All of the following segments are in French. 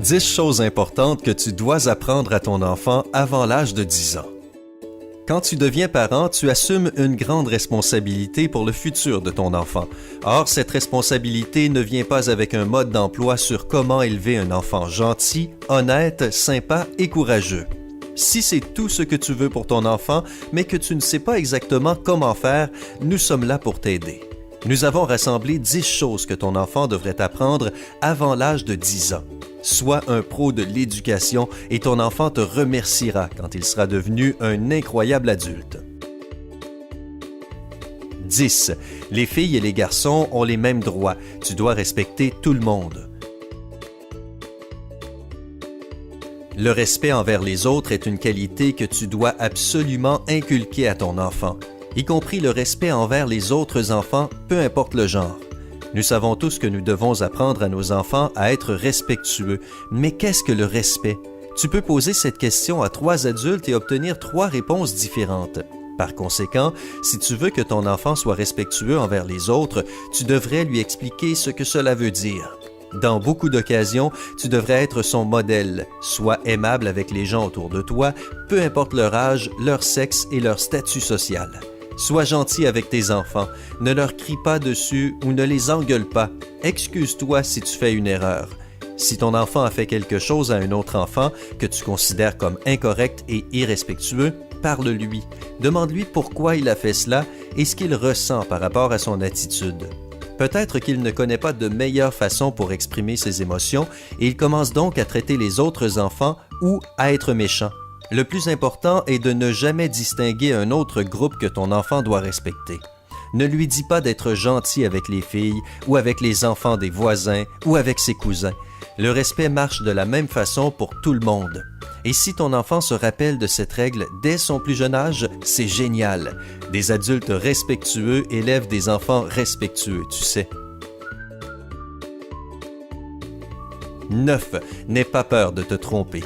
10 choses importantes que tu dois apprendre à ton enfant avant l'âge de 10 ans. Quand tu deviens parent, tu assumes une grande responsabilité pour le futur de ton enfant. Or, cette responsabilité ne vient pas avec un mode d'emploi sur comment élever un enfant gentil, honnête, sympa et courageux. Si c'est tout ce que tu veux pour ton enfant, mais que tu ne sais pas exactement comment faire, nous sommes là pour t'aider. Nous avons rassemblé 10 choses que ton enfant devrait apprendre avant l'âge de 10 ans. Sois un pro de l'éducation et ton enfant te remerciera quand il sera devenu un incroyable adulte. 10. Les filles et les garçons ont les mêmes droits. Tu dois respecter tout le monde. Le respect envers les autres est une qualité que tu dois absolument inculquer à ton enfant, y compris le respect envers les autres enfants, peu importe le genre. Nous savons tous que nous devons apprendre à nos enfants à être respectueux. Mais qu'est-ce que le respect? Tu peux poser cette question à 3 adultes et obtenir 3 réponses différentes. Par conséquent, si tu veux que ton enfant soit respectueux envers les autres, tu devrais lui expliquer ce que cela veut dire. Dans beaucoup d'occasions, tu devrais être son modèle. Sois aimable avec les gens autour de toi, peu importe leur âge, leur sexe et leur statut social. Sois gentil avec tes enfants, ne leur crie pas dessus ou ne les engueule pas. Excuse-toi si tu fais une erreur. Si ton enfant a fait quelque chose à un autre enfant que tu considères comme incorrect et irrespectueux, parle-lui. Demande-lui pourquoi il a fait cela et ce qu'il ressent par rapport à son attitude. Peut-être qu'il ne connaît pas de meilleure façon pour exprimer ses émotions et il commence donc à traiter les autres enfants ou à être méchant. Le plus important est de ne jamais distinguer un autre groupe que ton enfant doit respecter. Ne lui dis pas d'être gentil avec les filles ou avec les enfants des voisins ou avec ses cousins. Le respect marche de la même façon pour tout le monde. Et si ton enfant se rappelle de cette règle dès son plus jeune âge, c'est génial. Des adultes respectueux élèvent des enfants respectueux, tu sais. 9. N'aie pas peur de te tromper.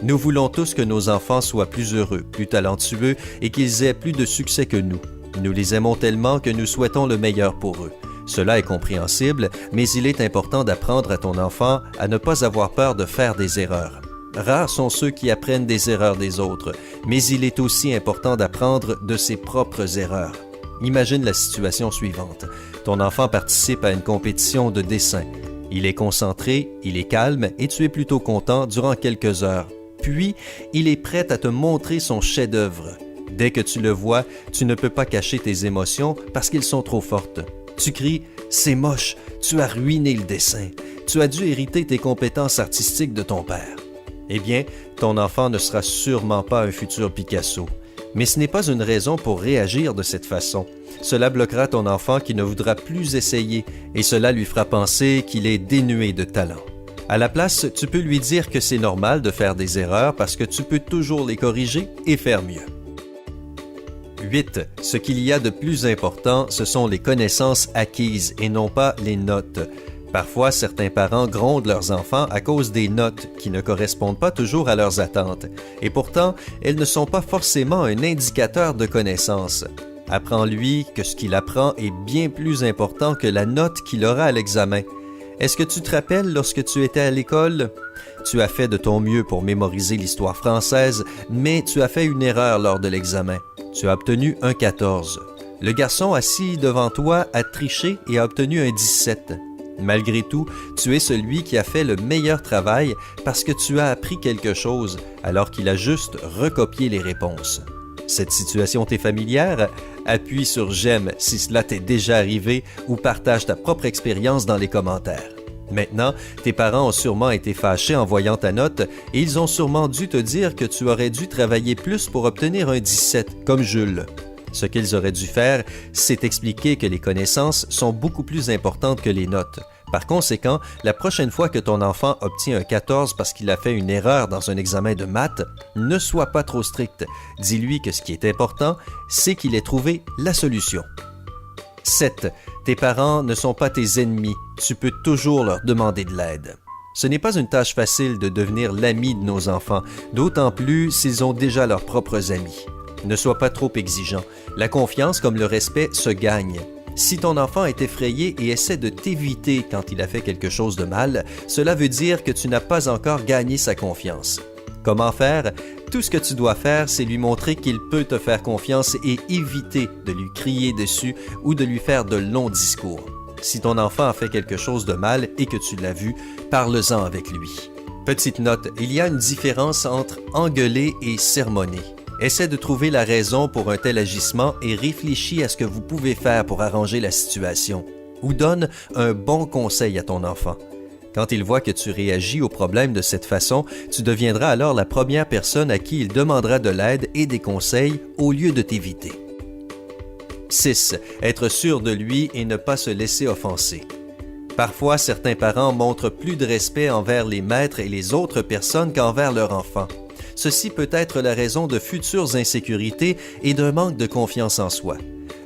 Nous voulons tous que nos enfants soient plus heureux, plus talentueux et qu'ils aient plus de succès que nous. Nous les aimons tellement que nous souhaitons le meilleur pour eux. Cela est compréhensible, mais il est important d'apprendre à ton enfant à ne pas avoir peur de faire des erreurs. Rares sont ceux qui apprennent des erreurs des autres, mais il est aussi important d'apprendre de ses propres erreurs. Imagine la situation suivante. Ton enfant participe à une compétition de dessin. Il est concentré, il est calme et tu es plutôt content durant quelques heures. Puis, il est prêt à te montrer son chef-d'œuvre. Dès que tu le vois, tu ne peux pas cacher tes émotions parce qu'elles sont trop fortes. Tu cries « C'est moche, tu as ruiné le dessin. Tu as dû hériter tes compétences artistiques de ton père. » Eh bien, ton enfant ne sera sûrement pas un futur Picasso. Mais ce n'est pas une raison pour réagir de cette façon. Cela bloquera ton enfant qui ne voudra plus essayer et cela lui fera penser qu'il est dénué de talent. À la place, tu peux lui dire que c'est normal de faire des erreurs parce que tu peux toujours les corriger et faire mieux. 8. Ce qu'il y a de plus important, ce sont les connaissances acquises et non pas les notes. Parfois, certains parents grondent leurs enfants à cause des notes qui ne correspondent pas toujours à leurs attentes. Et pourtant, elles ne sont pas forcément un indicateur de connaissance. Apprends-lui que ce qu'il apprend est bien plus important que la note qu'il aura à l'examen. Est-ce que tu te rappelles lorsque tu étais à l'école? Tu as fait de ton mieux pour mémoriser l'histoire française, mais tu as fait une erreur lors de l'examen. Tu as obtenu un 14. Le garçon assis devant toi a triché et a obtenu un 17. Malgré tout, tu es celui qui a fait le meilleur travail parce que tu as appris quelque chose alors qu'il a juste recopié les réponses. Cette situation t'est familière? Appuie sur « J'aime » si cela t'est déjà arrivé ou partage ta propre expérience dans les commentaires. Maintenant, tes parents ont sûrement été fâchés en voyant ta note et ils ont sûrement dû te dire que tu aurais dû travailler plus pour obtenir un 17, comme Jules. Ce qu'ils auraient dû faire, c'est expliquer que les connaissances sont beaucoup plus importantes que les notes. Par conséquent, la prochaine fois que ton enfant obtient un 14 parce qu'il a fait une erreur dans un examen de maths, ne sois pas trop strict. Dis-lui que ce qui est important, c'est qu'il ait trouvé la solution. 7. Tes parents ne sont pas tes ennemis. Tu peux toujours leur demander de l'aide. Ce n'est pas une tâche facile de devenir l'ami de nos enfants, d'autant plus s'ils ont déjà leurs propres amis. Ne sois pas trop exigeant. La confiance comme le respect se gagne. Si ton enfant est effrayé et essaie de t'éviter quand il a fait quelque chose de mal, cela veut dire que tu n'as pas encore gagné sa confiance. Comment faire? Tout ce que tu dois faire, c'est lui montrer qu'il peut te faire confiance et éviter de lui crier dessus ou de lui faire de longs discours. Si ton enfant a fait quelque chose de mal et que tu l'as vu, parle-en avec lui. Petite note, il y a une différence entre engueuler et sermonner. Essaie de trouver la raison pour un tel agissement et réfléchis à ce que vous pouvez faire pour arranger la situation. Ou donne un bon conseil à ton enfant. Quand il voit que tu réagis au problème de cette façon, tu deviendras alors la première personne à qui il demandera de l'aide et des conseils au lieu de t'éviter. 6. Être sûr de lui et ne pas se laisser offenser. Parfois, certains parents montrent plus de respect envers les maîtres et les autres personnes qu'envers leur enfant. Ceci peut être la raison de futures insécurités et d'un manque de confiance en soi.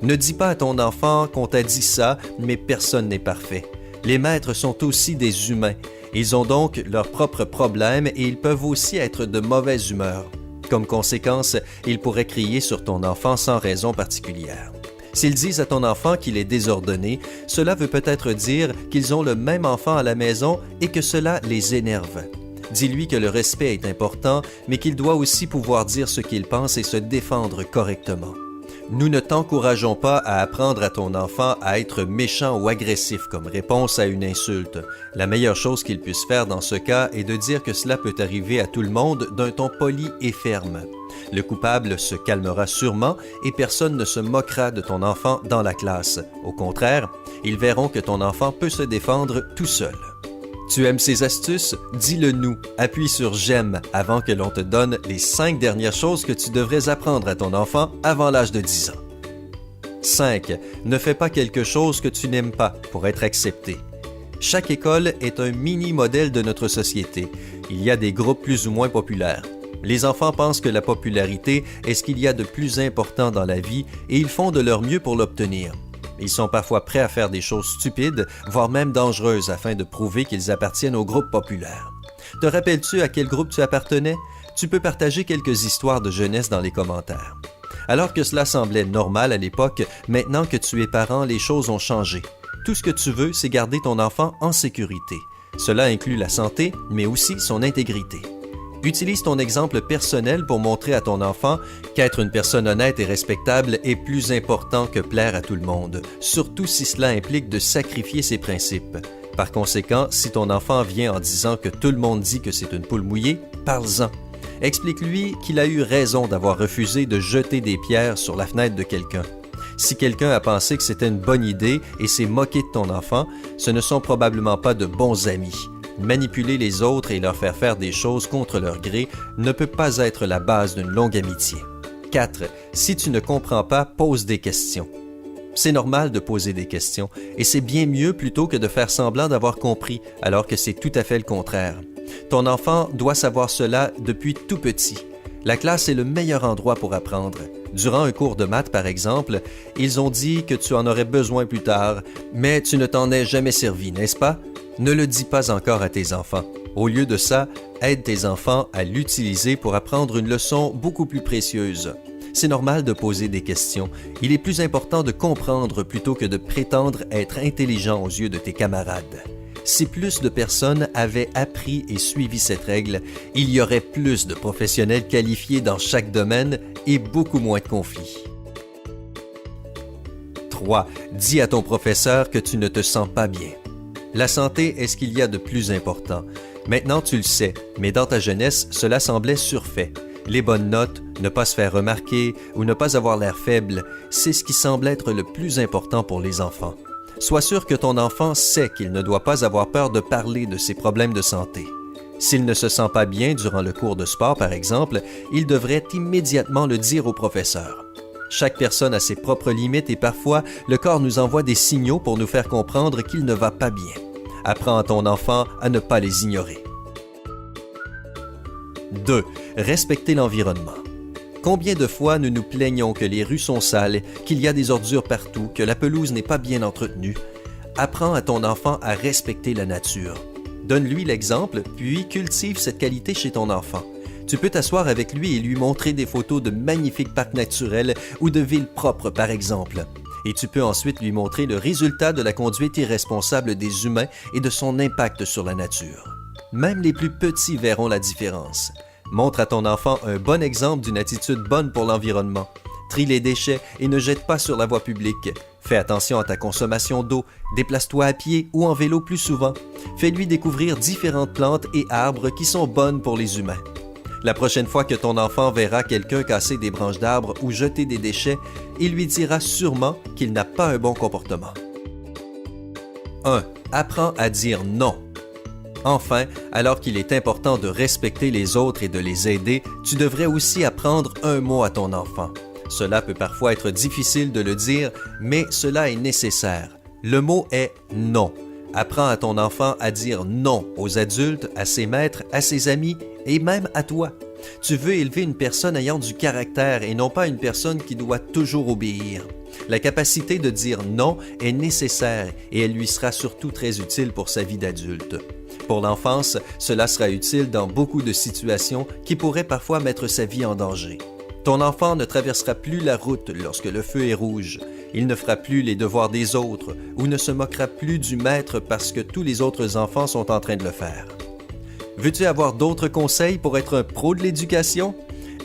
Ne dis pas à ton enfant qu'on t'a dit ça, mais personne n'est parfait. Les maîtres sont aussi des humains. Ils ont donc leurs propres problèmes et ils peuvent aussi être de mauvaise humeur. Comme conséquence, ils pourraient crier sur ton enfant sans raison particulière. S'ils disent à ton enfant qu'il est désordonné, cela veut peut-être dire qu'ils ont le même enfant à la maison et que cela les énerve. Dis-lui que le respect est important, mais qu'il doit aussi pouvoir dire ce qu'il pense et se défendre correctement. Nous ne t'encourageons pas à apprendre à ton enfant à être méchant ou agressif comme réponse à une insulte. La meilleure chose qu'il puisse faire dans ce cas est de dire que cela peut arriver à tout le monde d'un ton poli et ferme. Le coupable se calmera sûrement et personne ne se moquera de ton enfant dans la classe. Au contraire, ils verront que ton enfant peut se défendre tout seul. Tu aimes ces astuces? Dis-le nous. Appuie sur « J'aime » avant que l'on te donne les 5 dernières choses que tu devrais apprendre à ton enfant avant l'âge de 10 ans. 5. Ne fais pas quelque chose que tu n'aimes pas pour être accepté. Chaque école est un mini-modèle de notre société. Il y a des groupes plus ou moins populaires. Les enfants pensent que la popularité est ce qu'il y a de plus important dans la vie et ils font de leur mieux pour l'obtenir. Ils sont parfois prêts à faire des choses stupides, voire même dangereuses, afin de prouver qu'ils appartiennent au groupe populaire. Te rappelles-tu à quel groupe tu appartenais? Tu peux partager quelques histoires de jeunesse dans les commentaires. Alors que cela semblait normal à l'époque, maintenant que tu es parent, les choses ont changé. Tout ce que tu veux, c'est garder ton enfant en sécurité. Cela inclut la santé, mais aussi son intégrité. Utilise ton exemple personnel pour montrer à ton enfant qu'être une personne honnête et respectable est plus important que plaire à tout le monde, surtout si cela implique de sacrifier ses principes. Par conséquent, si ton enfant vient en disant que tout le monde dit que c'est une poule mouillée, parle-en. Explique-lui qu'il a eu raison d'avoir refusé de jeter des pierres sur la fenêtre de quelqu'un. Si quelqu'un a pensé que c'était une bonne idée et s'est moqué de ton enfant, ce ne sont probablement pas de bons amis. Manipuler les autres et leur faire faire des choses contre leur gré ne peut pas être la base d'une longue amitié. 4. Si tu ne comprends pas, pose des questions. C'est normal de poser des questions, et c'est bien mieux plutôt que de faire semblant d'avoir compris, alors que c'est tout à fait le contraire. Ton enfant doit savoir cela depuis tout petit. La classe est le meilleur endroit pour apprendre. Durant un cours de maths, par exemple, ils ont dit que tu en aurais besoin plus tard, mais tu ne t'en es jamais servi, n'est-ce pas? Ne le dis pas encore à tes enfants. Au lieu de ça, aide tes enfants à l'utiliser pour apprendre une leçon beaucoup plus précieuse. C'est normal de poser des questions. Il est plus important de comprendre plutôt que de prétendre être intelligent aux yeux de tes camarades. Si plus de personnes avaient appris et suivi cette règle, il y aurait plus de professionnels qualifiés dans chaque domaine et beaucoup moins de conflits. 3. Dis à ton professeur que tu ne te sens pas bien. La santé est ce qu'il y a de plus important. Maintenant, tu le sais, mais dans ta jeunesse, cela semblait surfait. Les bonnes notes, ne pas se faire remarquer ou ne pas avoir l'air faible, c'est ce qui semble être le plus important pour les enfants. Sois sûr que ton enfant sait qu'il ne doit pas avoir peur de parler de ses problèmes de santé. S'il ne se sent pas bien durant le cours de sport, par exemple, il devrait immédiatement le dire au professeur. Chaque personne a ses propres limites et parfois, le corps nous envoie des signaux pour nous faire comprendre qu'il ne va pas bien. Apprends à ton enfant à ne pas les ignorer. 2. Respecter l'environnement. Combien de fois nous nous plaignons que les rues sont sales, qu'il y a des ordures partout, que la pelouse n'est pas bien entretenue? Apprends à ton enfant à respecter la nature. Donne-lui l'exemple, puis cultive cette qualité chez ton enfant. Tu peux t'asseoir avec lui et lui montrer des photos de magnifiques parcs naturels ou de villes propres, par exemple. Et tu peux ensuite lui montrer le résultat de la conduite irresponsable des humains et de son impact sur la nature. Même les plus petits verront la différence. Montre à ton enfant un bon exemple d'une attitude bonne pour l'environnement. Trie les déchets et ne jette pas sur la voie publique. Fais attention à ta consommation d'eau. Déplace-toi à pied ou en vélo plus souvent. Fais-lui découvrir différentes plantes et arbres qui sont bonnes pour les humains. La prochaine fois que ton enfant verra quelqu'un casser des branches d'arbres ou jeter des déchets, il lui dira sûrement qu'il n'a pas un bon comportement. 1. Apprends à dire non. Enfin, alors qu'il est important de respecter les autres et de les aider, tu devrais aussi apprendre un mot à ton enfant. Cela peut parfois être difficile de le dire, mais cela est nécessaire. Le mot est « non ». Apprends à ton enfant à dire non aux adultes, à ses maîtres, à ses amis et même à toi. Tu veux élever une personne ayant du caractère et non pas une personne qui doit toujours obéir. La capacité de dire non est nécessaire et elle lui sera surtout très utile pour sa vie d'adulte. Pour l'enfance, cela sera utile dans beaucoup de situations qui pourraient parfois mettre sa vie en danger. Ton enfant ne traversera plus la route lorsque le feu est rouge. Il ne fera plus les devoirs des autres ou ne se moquera plus du maître parce que tous les autres enfants sont en train de le faire. Veux-tu avoir d'autres conseils pour être un pro de l'éducation?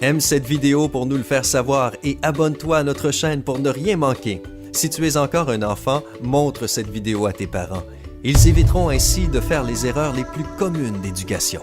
Aime cette vidéo pour nous le faire savoir et abonne-toi à notre chaîne pour ne rien manquer. Si tu es encore un enfant, montre cette vidéo à tes parents. Ils éviteront ainsi de faire les erreurs les plus communes d'éducation.